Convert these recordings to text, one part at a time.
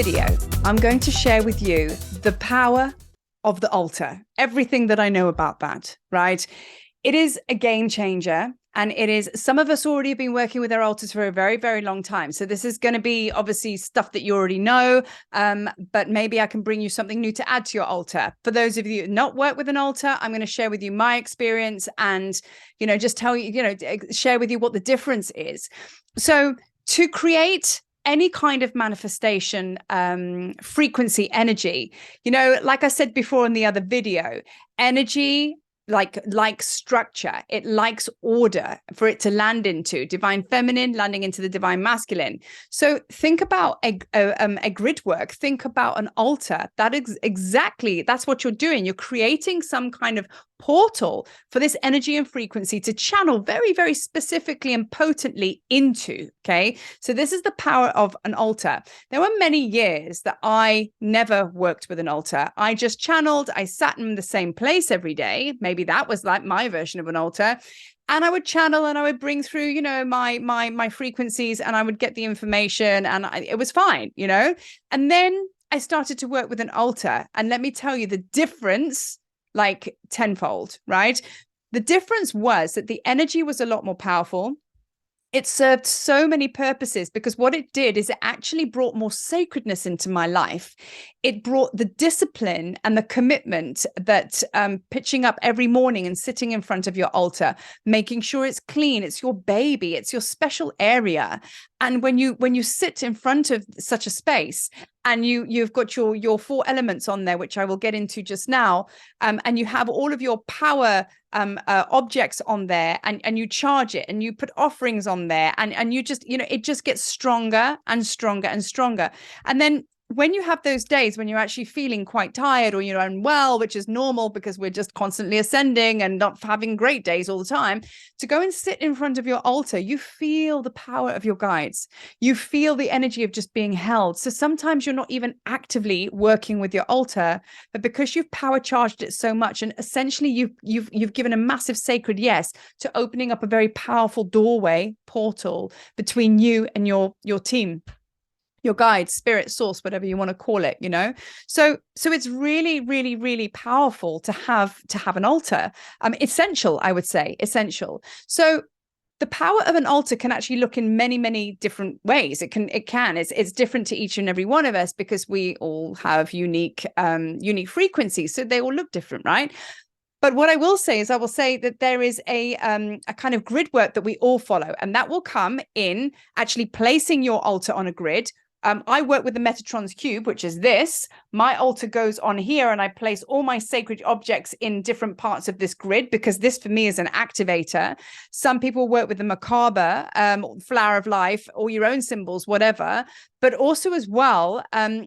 video, I'm going to share with you the power of the altar, everything that I know about that, right? It is a game changer. And it is, some of us already have been working with our altars for a very, very long time. So this is going to be obviously stuff that you already know, but maybe I can bring you something new to add to your altar. For those of you who not work with an altar, I'm going to share with you my experience and, just tell you, share with you what the difference is. So to create any kind of manifestation, frequency, energy, like I said before in the other video, energy like structure, it likes order for it to land into divine feminine, landing into the divine masculine. So think about a grid work, think about an altar. That is exactly, that's what you're doing. You're creating some kind of portal for this energy and frequency to channel very, very specifically and potently into. Okay, so this is the power of an altar. There were many years that I never worked with an altar. I just channeled. I sat in the same place every day. Maybe that was like my version of an altar. And I would channel and I would bring through, my frequencies, and I would get the information, and it was fine, And then I started to work with an altar, and let me tell you the difference, like tenfold, right? The difference was that the energy was a lot more powerful. It served so many purposes, because what it did is it actually brought more sacredness into my life. It brought the discipline and the commitment that pitching up every morning and sitting in front of your altar, making sure it's clean, it's your baby, it's your special area. And when you sit in front of such a space, and you've got your four elements on there, which I will get into just now, and you have all of your power objects on there, and you charge it, and you put offerings on there, and you just, it just gets stronger and stronger and stronger. And then when you have those days when you're actually feeling quite tired, or you're unwell, which is normal because we're just constantly ascending and not having great days all the time, to go and sit in front of your altar, you feel the power of your guides. You feel the energy of just being held. So sometimes you're not even actively working with your altar, but because you've power charged it so much, and essentially you've given a massive sacred yes to opening up a very powerful doorway, portal between you and your team, your guide, spirit, source, whatever you want to call it, So it's really, really, really powerful to have an altar. Essential, I would say, essential. So the power of an altar can actually look in many, many different ways. It's different to each and every one of us, because we all have unique frequencies. So they all look different, right? But what I will say is, I will say that there is a kind of grid work that we all follow, and that will come in actually placing your altar on a grid. I work with the Metatron's cube, which is this. My altar goes on here, and I place all my sacred objects in different parts of this grid, because this for me is an activator. Some people work with the Merkaba, flower of life, or your own symbols, whatever. But also as well,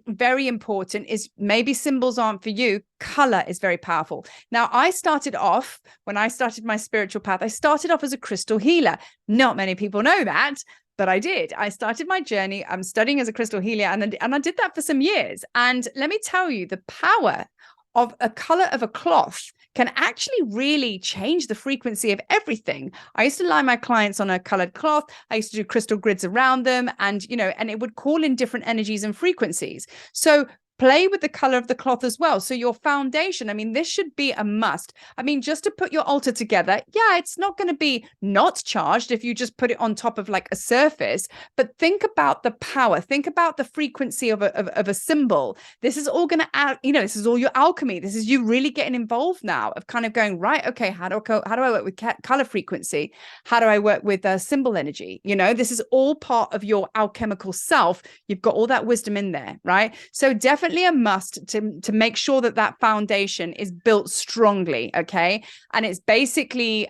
very important is, maybe symbols aren't for you, color is very powerful. Now, I started off, when I started my spiritual path, I started off as a crystal healer. Not many people know that, but I did. I started my journey. I'm studying as a crystal healer, and I did that for some years. And let me tell you, the power of a color of a cloth can actually really change the frequency of everything. I used to lie my clients on a colored cloth. I used to do crystal grids around them, and and it would call in different energies and frequencies. So play with the color of the cloth as well. So your foundation, this should be a must. Just to put your altar together, yeah, it's not going to be not charged if you just put it on top of like a surface, but think about the power, think about the frequency of a symbol. This is all going to add, this is all your alchemy. This is you really getting involved now of kind of going, right, okay, how do I work with color frequency? How do I work with symbol energy? This is all part of your alchemical self. You've got all that wisdom in there, right? So definitely a must to make sure that foundation is built strongly, okay? And it's basically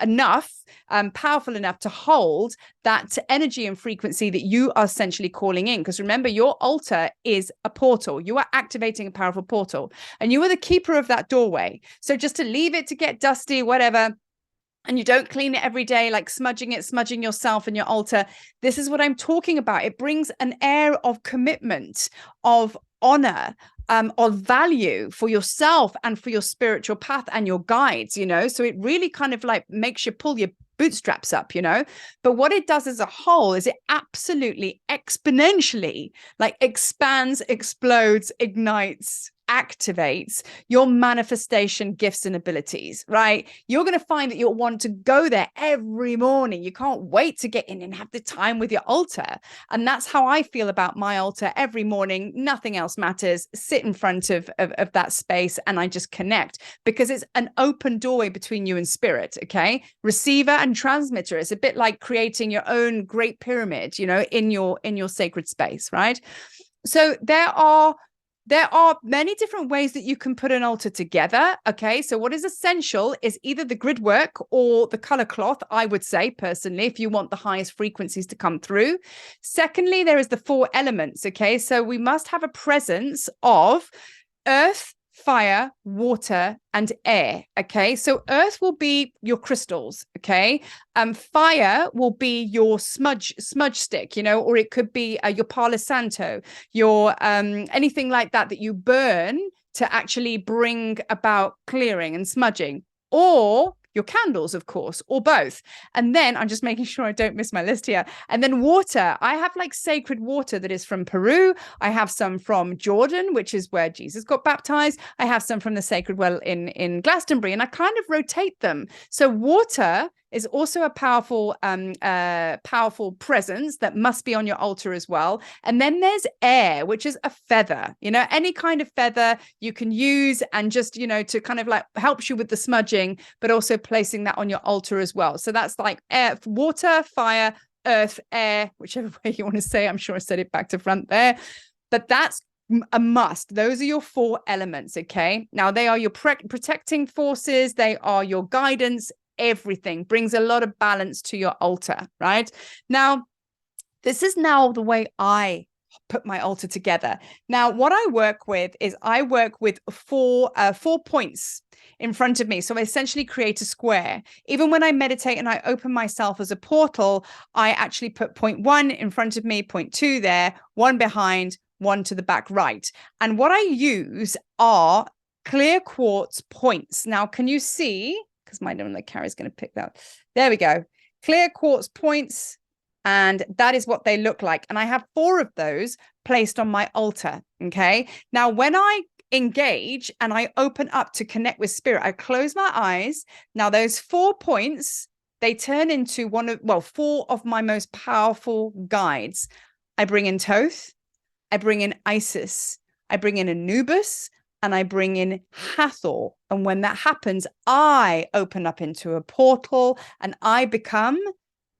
enough, powerful enough to hold that energy and frequency that you are essentially calling in. Because remember, your altar is a portal. You are activating a powerful portal, and you are the keeper of that doorway. So just to leave it to get dusty, whatever, and you don't clean it every day, like smudging yourself and your altar, this is what I'm talking about. It brings an air of commitment, of honor, of value for yourself and for your spiritual path and your guides, so it really kind of like makes you pull your bootstraps up, but what it does as a whole is it absolutely exponentially like expands, explodes, ignites, activates your manifestation gifts and abilities, right? You're going to find that you'll want to go there every morning. You can't wait to get in and have the time with your altar. And that's how I feel about my altar every morning. Nothing else matters. Sit in front of that space and I just connect, because it's an open doorway between you and spirit, okay? Receiver and transmitter. It's a bit like creating your own great pyramid, in your sacred space, right? So there are many different ways that you can put an altar together. Okay. So what is essential is either the grid work or the color cloth, I would say personally, if you want the highest frequencies to come through. Secondly, there is the 4 elements. Okay. So we must have a presence of earth, fire, water, and air. Okay. So earth will be your crystals. Okay. Fire will be your smudge stick, or it could be your Palo Santo, your anything like that you burn to actually bring about clearing and smudging, or your candles, of course, or both. And then I'm just making sure I don't miss my list here. And then water. I have like sacred water that is from Peru. I have some from Jordan, which is where Jesus got baptized. I have some from the sacred well in Glastonbury, and I kind of rotate them. So water is also a powerful presence that must be on your altar as well. And then there's air, which is a feather, any kind of feather you can use, and just, to kind of like helps you with the smudging, but also placing that on your altar as well. So that's like air, water, fire, earth, air, whichever way you want to say. I'm sure I said it back to front there, but that's a must. Those are your 4 elements. Okay. Now they are your protecting forces. They are your guidance. Everything brings a lot of balance to your altar, right? Now, this is now the way I put my altar together. Now, what I work with is I work with 4 points in front of me. So I essentially create a square. Even when I meditate and I open myself as a portal, I actually put point 1 in front of me, point 2 there, 1 behind, 1 to the back right. And what I use are clear quartz points. Now, can you see? Because my little camera is going to pick that. There we go. Clear quartz points. And that is what they look like. And I have 4 of those placed on my altar. Okay. Now, when I engage and I open up to connect with spirit, I close my eyes. Now, those 4 points, they turn into 4 of my most powerful guides. I bring in Thoth. I bring in Isis. I bring in Anubis. And I bring in Hathor. And when that happens, I open up into a portal and I become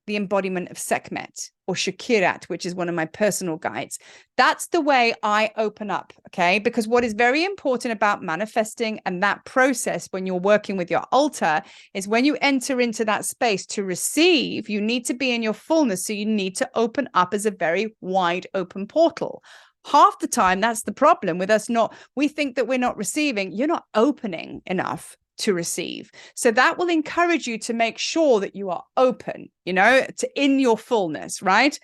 the embodiment of Sekhmet or Shakirat, which is one of my personal guides. That's the way I open up, okay? Because what is very important about manifesting and that process when you're working with your altar is when you enter into that space to receive, you need to be in your fullness. So you need to open up as a very wide open portal. Half the time, that's the problem with us. We think that we're not receiving. You're not opening enough to receive. So that will encourage you to make sure that you are open, in your fullness, right?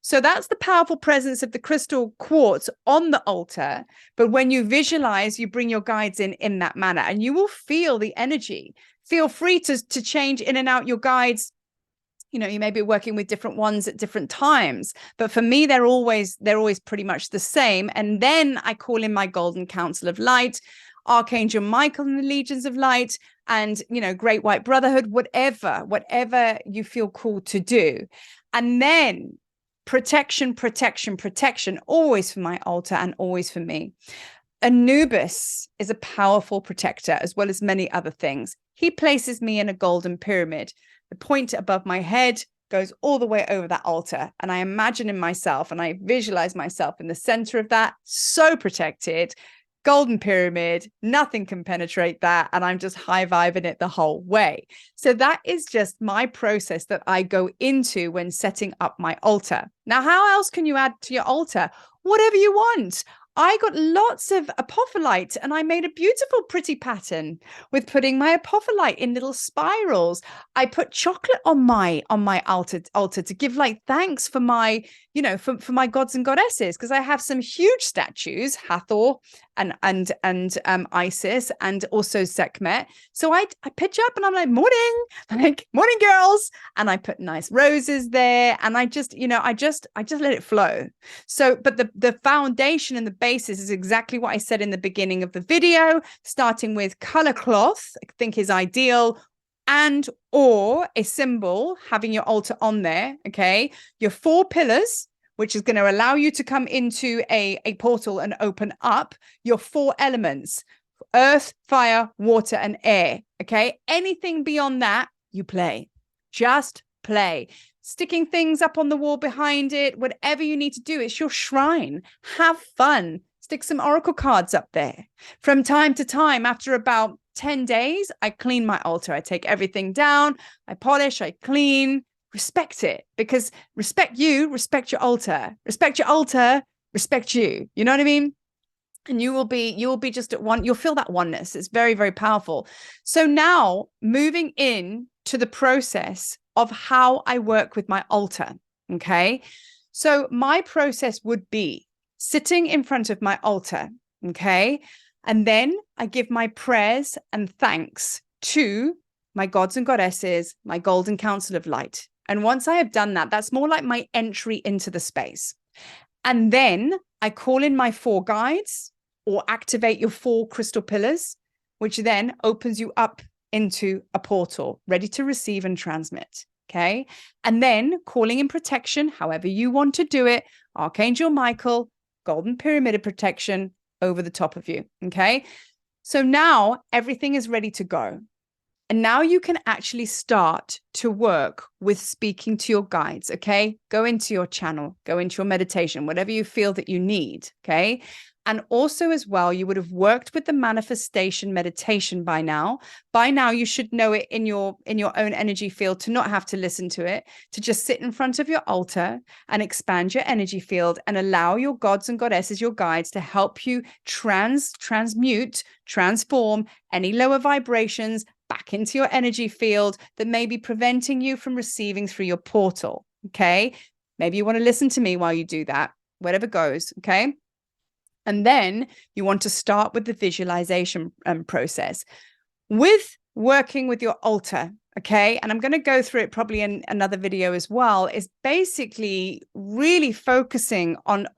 So that's the powerful presence of the crystal quartz on the altar. But when you visualize, you bring your guides in that manner, and you will feel the energy. Feel free to change in and out your guides. You may be working with different ones at different times, but for me, they're always pretty much the same. And then I call in my Golden Council of Light, Archangel Michael and the Legions of Light, and, Great White Brotherhood, whatever you feel called to do. And then protection, always for my altar and always for me. Anubis is a powerful protector, as well as many other things. He places me in a golden pyramid. The point above my head goes all the way over that altar. And I imagine in myself and I visualize myself in the center of that, so protected, golden pyramid, nothing can penetrate that. And I'm just high vibing it the whole way. So that is just my process that I go into when setting up my altar. Now, how else can you add to your altar? Whatever you want. I got lots of apophyllite, and I made a beautiful, pretty pattern with putting my apophyllite in little spirals. I put chocolate on my altar to give like thanks for my, you know, for my gods and goddesses, because I have some huge statues, Hathor and Isis, and also Sekhmet. So I pitch up and I'm like, morning girls, and I put nice roses there, and I just, you know, I just let it flow. So, but the foundation and the basis is exactly what I said in the beginning of the video, starting with color cloth, I think is ideal, and or a symbol, having your altar on there, okay? Your 4 pillars, which is going to allow you to come into a portal and open up your 4 elements: earth, fire, water, and air, okay? Anything beyond that, you play. Just play. Sticking things up on the wall behind it, whatever you need to do, it's your shrine. Have fun. Stick some oracle cards up there. From time to time, after about 10 days, I clean my altar. I take everything down, I polish, I clean, respect it, because respect you, respect your altar. Respect your altar, respect you. You know what I mean? And you will be just at one, you'll feel that oneness. It's very, very powerful. So now moving in to the process of how I work with my altar. Okay. So my process would be sitting in front of my altar. Okay. And then I give my prayers and thanks to my gods and goddesses, my golden council of light. And once I have done that, that's more like my entry into the space. And then I call in my 4 guides, or activate your 4 crystal pillars, which then opens you up into a portal ready to receive and transmit. Okay. And then calling in protection, however you want to do it, Archangel Michael, golden pyramid of protection over the top of you. Okay. So now everything is ready to go. And now you can actually start to work with speaking to your guides, okay? Go into your channel, go into your meditation, whatever you feel that you need, okay? And also as well, you would have worked with the manifestation meditation by now. By now, you should know it in your own energy field, to not have to listen to it, to just sit in front of your altar and expand your energy field and allow your gods and goddesses, your guides, to help you transmute, transform any lower vibrations back into your energy field that may be preventing you from receiving through your portal, okay? Maybe you want to listen to me while you do that, whatever goes, okay? And then you want to start with the visualization process. With working with your altar, okay? And I'm going to go through it probably in another video as well, is basically really focusing on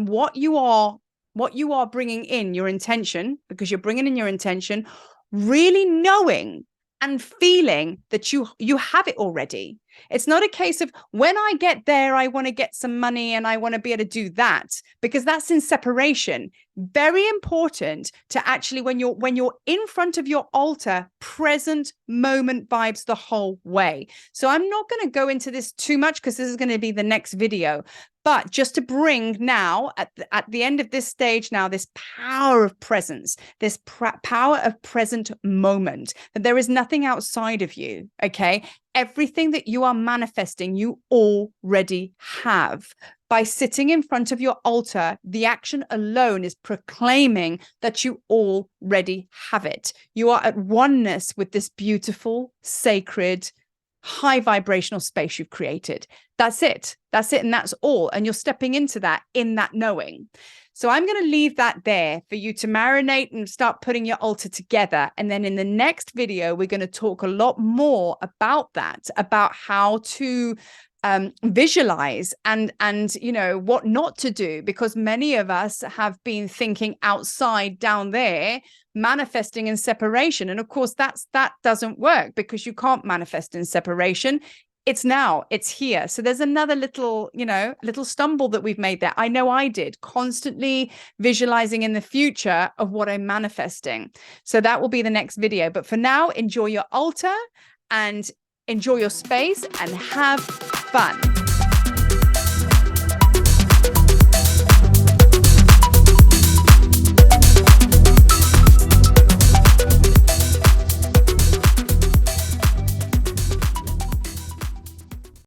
what you are bringing in, your intention, because you're bringing in your intention, really knowing and feeling that you have it already. It's not a case of when I get there, I want to get some money and I want to be able to do that, because that's in separation. Very important to actually, when you're in front of your altar, present moment vibes the whole way. So I'm not going to go into this too much because this is going to be the next video. But just to bring now at the end of this stage now, this power of presence, this power of present moment, that there is nothing outside of you, okay? Everything that you are manifesting, you already have. By sitting in front of your altar, the action alone is proclaiming that you already have it. You are at oneness with this beautiful, sacred, high vibrational space you've created. That's it. That's it. And that's all. And you're stepping into that in that knowing. So I'm going to leave that there for you to marinate and start putting your altar together. And then in the next video, we're going to talk a lot more about that, about how to visualize and you know what not to do, because many of us have been thinking outside down there, manifesting in separation. And of course that doesn't work, because you can't manifest in separation. It's now, it's here. So there's another little stumble that we've made there. I know I did, constantly visualizing in the future of what I'm manifesting. So that will be the next video. But for now, enjoy your altar and enjoy your space and have fun.